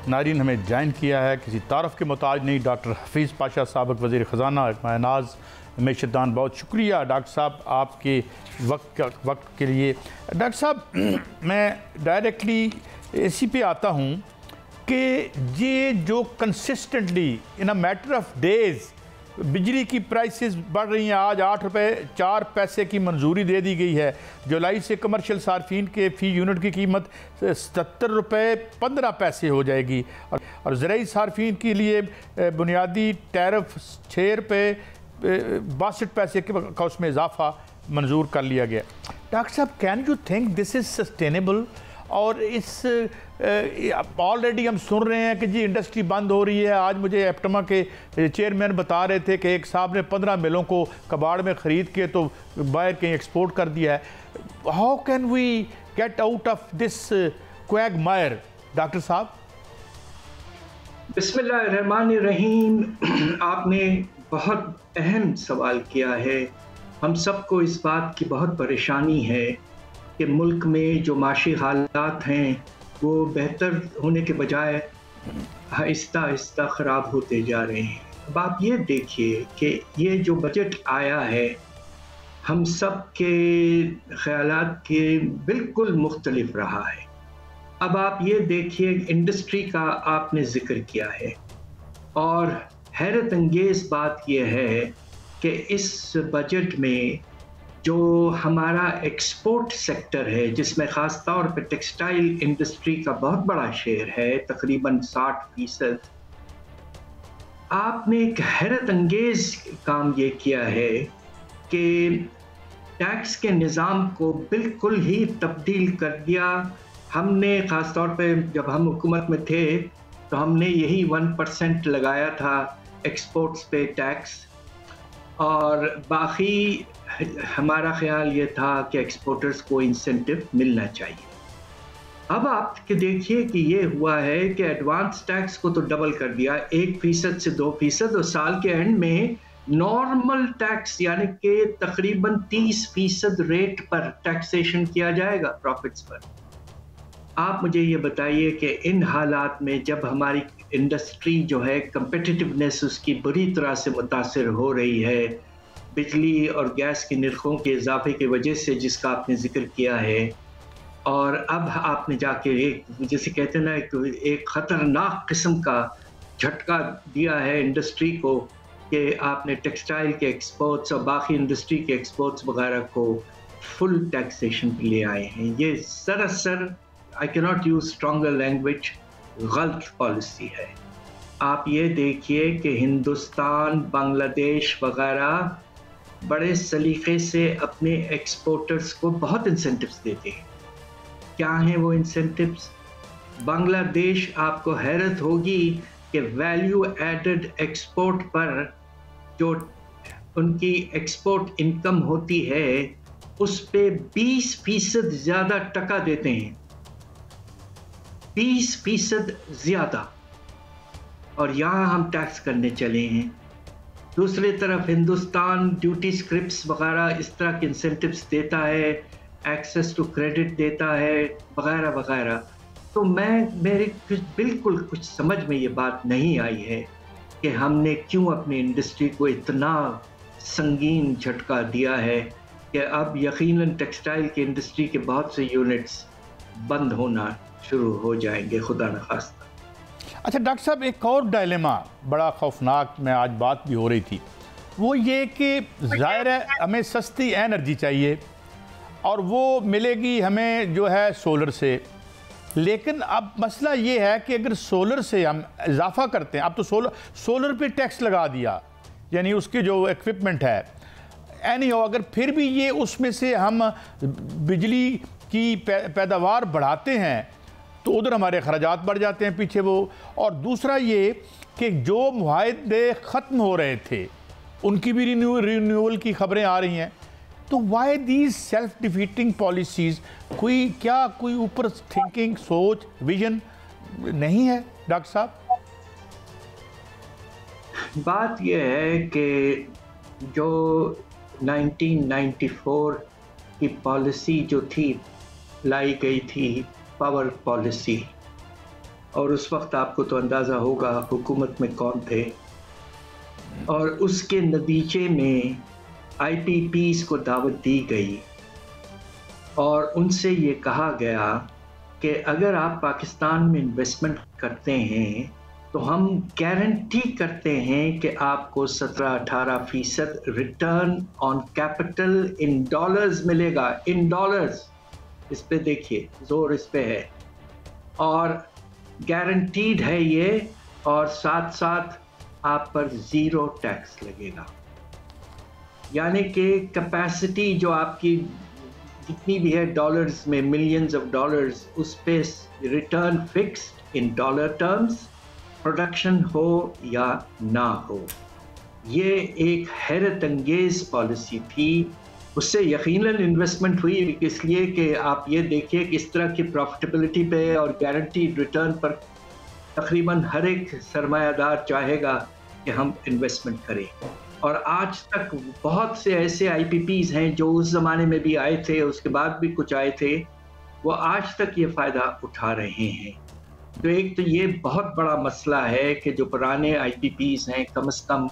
ناظرین ہمیں جوائن کیا ہے کسی تعارف کے محتاج نہیں ڈاکٹر حفیظ پاشا سابق وزیر خزانہ ماہ ناز معیشت دان. بہت شکریہ ڈاکٹر صاحب آپ کے وقت کے لیے. ڈاکٹر صاحب میں ڈائریکٹلی اسی پہ آتا ہوں کہ یہ جو consistently in a matter of days بجلی کی پرائسز بڑھ رہی ہیں. آج 8 روپے 4 پیسے کی منظوری دے دی گئی ہے. جولائی سے کمرشل صارفین کے فی یونٹ کی قیمت 77 روپے 15 پیسے ہو جائے گی اور زرعی صارفین کے لیے بنیادی ٹیرف 6 روپے 62 پیسے کا اس میں اضافہ منظور کر لیا گیا. ڈاکٹر صاحب can you think this is sustainable? اور اس آلریڈی ہم سن رہے ہیں کہ جی انڈسٹری بند ہو رہی ہے. آج مجھے ایپٹما کے چیئرمین بتا رہے تھے کہ ایک صاحب نے 15 ملوں کو کباڑ میں خرید کے تو باہر کہیں ایکسپورٹ کر دیا ہے. How can we get out of this quagmire doctor صاحب؟ بسم اللہ الرحمن الرحیم. آپ نے بہت اہم سوال کیا ہے. ہم سب کو اس بات کی بہت پریشانی ہے کہ ملک میں جو معاشی حالات ہیں وہ بہتر ہونے کے بجائے آہستہ آہستہ خراب ہوتے جا رہے ہیں. اب آپ یہ دیکھیے کہ یہ جو بجٹ آیا ہے ہم سب کے خیالات کے بالکل مختلف رہا ہے. اب آپ یہ دیکھیے انڈسٹری کا آپ نے ذکر کیا ہے اور حیرت انگیز بات یہ ہے کہ اس بجٹ میں جو ہمارا ایکسپورٹ سیکٹر ہے جس میں خاص طور پہ ٹیکسٹائل انڈسٹری کا بہت بڑا شیئر ہے تقریباً 60%. آپ نے ایک حیرت انگیز کام یہ کیا ہے کہ ٹیکس کے نظام کو بالکل ہی تبدیل کر دیا. ہم نے خاص طور پہ جب ہم حکومت میں تھے تو ہم نے یہی 1% لگایا تھا ایکسپورٹس پہ ٹیکس اور باقی ہمارا خیال یہ تھا کہ ایکسپورٹرز کو انسینٹو ملنا چاہیے. اب آپ دیکھیے کہ یہ ہوا ہے کہ ایڈوانس ٹیکس کو تو ڈبل کر دیا 1% سے 2% اور سال کے اینڈ میں نارمل ٹیکس یعنی کہ تقریباً 30% ریٹ پر ٹیکسیشن کیا جائے گا پروفٹس پر. آپ مجھے یہ بتائیے کہ ان حالات میں جب ہماری انڈسٹری جو ہے کمپیٹیٹیونیس اس کی بری طرح سے متاثر ہو رہی ہے بجلی اور گیس کی نرخوں کے اضافے کی وجہ سے جس کا آپ نے ذکر کیا ہے اور اب آپ نے جا کے جیسے کہتے ہیں نا ایک خطرناک قسم کا جھٹکا دیا ہے انڈسٹری کو کہ آپ نے ٹیکسٹائل کے ایکسپورٹس اور باقی انڈسٹری کے ایکسپورٹس وغیرہ کو فل ٹیکسیشن پہ لے آئے ہیں. یہ سراسر I cannot use stronger language غلط پالیسی ہے. آپ یہ دیکھیے کہ ہندوستان بنگلہ دیش وغیرہ بڑے سلیقے سے اپنے ایکسپورٹرز کو بہت انسینٹیوز دیتے ہیں. کیا ہیں وہ انسینٹیوز؟ بنگلہ دیش آپ کو حیرت ہوگی کہ ویلیو ایڈڈ ایکسپورٹ پر جو ان کی ایکسپورٹ انکم ہوتی ہے اس پہ 20% زیادہ ٹکا دیتے ہیں. 20% زیادہ. اور یہاں ہم ٹیکس کرنے چلے ہیں. دوسری طرف ہندوستان ڈیوٹی اسکرپس وغیرہ اس طرح کے انسینٹیوز دیتا ہے ایکسیس ٹو کریڈٹ دیتا ہے وغیرہ وغیرہ. تو میرے بالکل کچھ سمجھ میں یہ بات نہیں آئی ہے کہ ہم نے کیوں اپنی انڈسٹری کو اتنا سنگین جھٹکا دیا ہے کہ اب یقیناً ٹیکسٹائل کی انڈسٹری کے بہت سے یونٹس بند ہونا شروع ہو جائیں گے خدا نخواستہ. اچھا ڈاکٹر صاحب ایک اور ڈائلیما بڑا خوفناک میں آج بات بھی ہو رہی تھی وہ یہ کہ ظاہر ہے ہمیں سستی انرجی چاہیے اور وہ ملے گی ہمیں جو ہے سولر سے. لیکن اب مسئلہ یہ ہے کہ اگر سولر سے ہم اضافہ کرتے ہیں اب تو سولر پہ ٹیکس لگا دیا یعنی اس کی جو ایکوپمنٹ ہے اگر پھر بھی یہ اس میں سے ہم بجلی کی پیداوار بڑھاتے ہیں تو ادھر ہمارے اخراجات بڑھ جاتے ہیں پیچھے وہ. اور دوسرا یہ کہ جو معاہدے ختم ہو رہے تھے ان کی بھی رینیول کی خبریں آ رہی ہیں. تو why these self defeating policies? کوئی اوپر تھنکنگ سوچ ویژن نہیں ہے ڈاکٹر صاحب؟ بات یہ ہے کہ جو 1994 کی پالیسی جو تھی لائی گئی تھی پاور پالیسی اور اس وقت آپ کو تو اندازہ ہوگا حکومت میں کون تھے، اور اس کے نتیجے میں آئی پی پیز کو دعوت دی گئی اور ان سے یہ کہا گیا کہ اگر آپ پاکستان میں انویسٹمنٹ کرتے ہیں تو ہم گارنٹی کرتے ہیں کہ آپ کو 17-18% return on capital in dollars ملے گا، ان ڈالرز. اس پہ دیکھیے زور اس پہ ہے، اور گارنٹیڈ ہے یہ، اور ساتھ ساتھ آپ پر 0 ٹیکس لگے گا. یعنی کہ کیپیسٹی جو آپ کی جتنی بھی ہے ڈالرز میں، ملینز آف ڈالرز، اس پہ return fixed in dollar terms, production ہو یا نہ ہو. یہ ایک حیرت انگیز پالیسی تھی. اس سے یقیناً انویسٹمنٹ ہوئی، اس لیے کہ آپ یہ دیکھیے کہ اس طرح کی پروفٹیبلٹی پہ اور گارنٹیڈ ریٹرن پر تقریباً ہر ایک سرمایہ دار چاہے گا کہ ہم انویسٹمنٹ کریں. اور آج تک بہت سے ایسے آئی پی پیز ہیں جو اس زمانے میں بھی آئے تھے، اس کے بعد بھی کچھ آئے تھے، وہ آج تک یہ فائدہ اٹھا رہے ہیں. تو ایک تو یہ بہت بڑا مسئلہ ہے کہ جو پرانے آئی پی پیز ہیں، کم از کم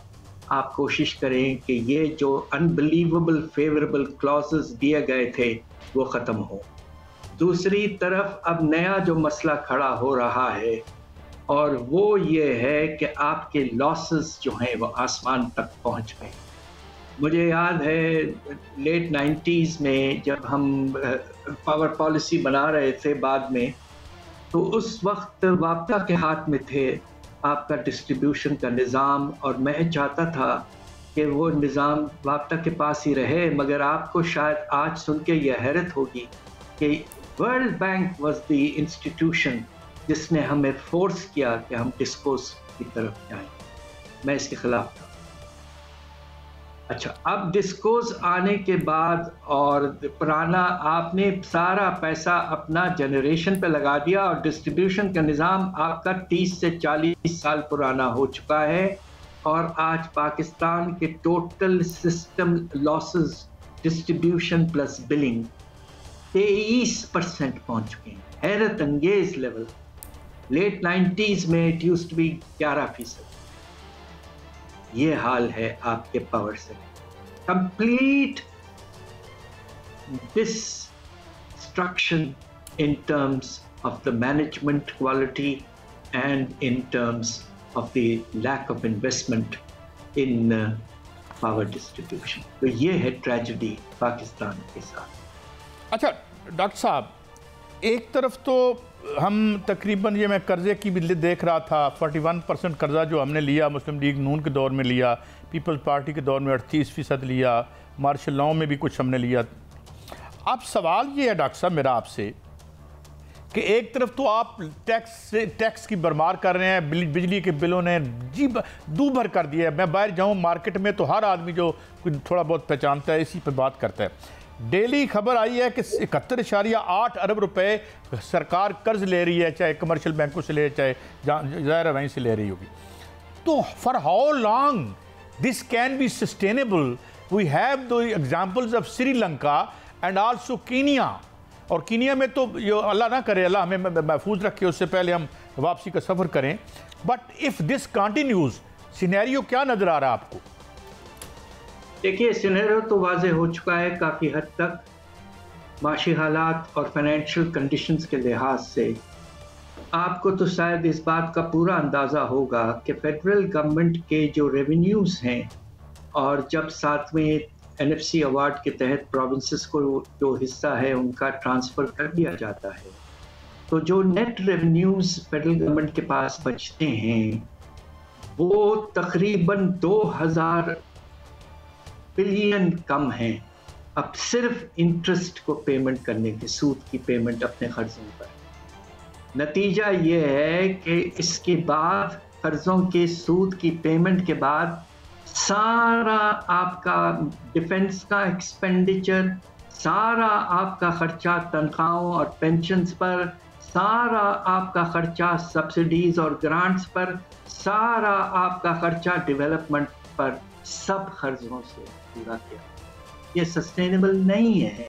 آپ کوشش کریں کہ یہ جو انبلیویبل فیوریبل کلازز دیے گئے تھے وہ ختم ہو. دوسری طرف اب نیا جو مسئلہ کھڑا ہو رہا ہے، اور وہ یہ ہے کہ آپ کے لاسز جو ہیں وہ آسمان تک پہنچ گئے. مجھے یاد ہے لیٹ 90s میں جب ہم پاور پالیسی بنا رہے تھے بعد میں، تو اس وقت وابتا کے ہاتھ میں تھے آپ کا ڈسٹریبیوشن کا نظام، اور میں چاہتا تھا کہ وہ نظام وابتا کے پاس ہی رہے. مگر آپ کو شاید آج سن کے یہ حیرت ہوگی کہ world bank was the institution جس نے ہمیں فورس کیا کہ ہم ڈسکوز کی طرف جائیں. میں اس کے خلاف تھا. اچھا، اب ڈسکوز آنے کے بعد اور پرانا آپ نے سارا پیسہ اپنا جنریشن پہ لگا دیا، اور ڈسٹریبیوشن کا نظام آپ کا 30 سے 40 سال پرانا ہو چکا ہے. اور آج پاکستان کے total system losses distribution plus billing 23% پہنچ چکے ہیں. حیرت انگیز لیول. لیٹ 90s میں اٹ یوزڈ ٹو بی 11%. یہ حال ہے آپ کے پاور سے. Complete destruction in terms of the management quality and in terms of the lack of investment in power distribution. تو یہ ہے ٹریجڈی پاکستان کے ساتھ. اچھا ڈاکٹر صاحب، ایک طرف تو ہم تقریباً یہ میں قرضے کی بھی دیکھ رہا تھا، 41% قرضہ جو ہم نے لیا مسلم لیگ نون کے دور میں لیا، پیپلز پارٹی کے دور میں 38% لیا، مارشل لاء میں بھی کچھ ہم نے لیا. اب سوال یہ ہے ڈاکٹر صاحب میرا آپ سے کہ ایک طرف تو آپ ٹیکس کی برمار کر رہے ہیں، بجلی کے بلوں نے دو بھر کر دیا ہے. میں باہر جاؤں مارکیٹ میں تو ہر آدمی جو تھوڑا بہت پہچانتا ہے اسی پہ بات کرتا ہے. ڈیلی خبر آئی ہے کہ 71.8 ارب روپے سرکار قرض لے رہی ہے، چاہے کمرشل بینکوں سے لے، چاہے ظاہر وہیں سے لے رہی ہوگی. تو for how long this can be sustainable? We have two examples of Sri Lanka and also Kenya. اور کینیا میں تو اللہ نہ کرے، اللہ ہمیں محفوظ رکھے، اس سے پہلے ہم واپسی کا سفر کریں. But if this continues, scenario کیا نظر آ رہا ہے آپ کو؟ دیکھیے، سینیریو تو واضح ہو چکا ہے کافی حد تک. معاشی حالات اور فائنینشیل کنڈیشنز کے لحاظ سے آپ کو تو شاید اس بات کا پورا اندازہ ہوگا کہ فیڈرل گورنمنٹ کے جو ریونیوز ہیں، اور جب ساتھ میں NFC ایوارڈ کے تحت پروونسز کو جو حصہ ہے ان کا ٹرانسفر کر دیا جاتا ہے، تو جو نیٹ ریونیوز فیڈرل گورنمنٹ کے پاس بچتے ہیں وہ تقریباً 2000 بلین کم ہیں اب صرف انٹرسٹ کو پیمنٹ کرنے کے، سود کی پیمنٹ اپنے قرضوں پر. نتیجہ یہ ہے کہ اس کے بعد قرضوں کے سود کی پیمنٹ کے بعد سارا آپ کا ڈیفنس کا ایکسپینڈیچر، سارا آپ کا خرچہ تنخواہوں اور پینشنز پر، سارا آپ کا خرچہ سبسڈیز اور گرانٹس پر، سارا آپ کا خرچہ ڈیولپمنٹ پر، سب قرضوں سے پورا کیا. یہ سسٹینیبل نہیں ہے.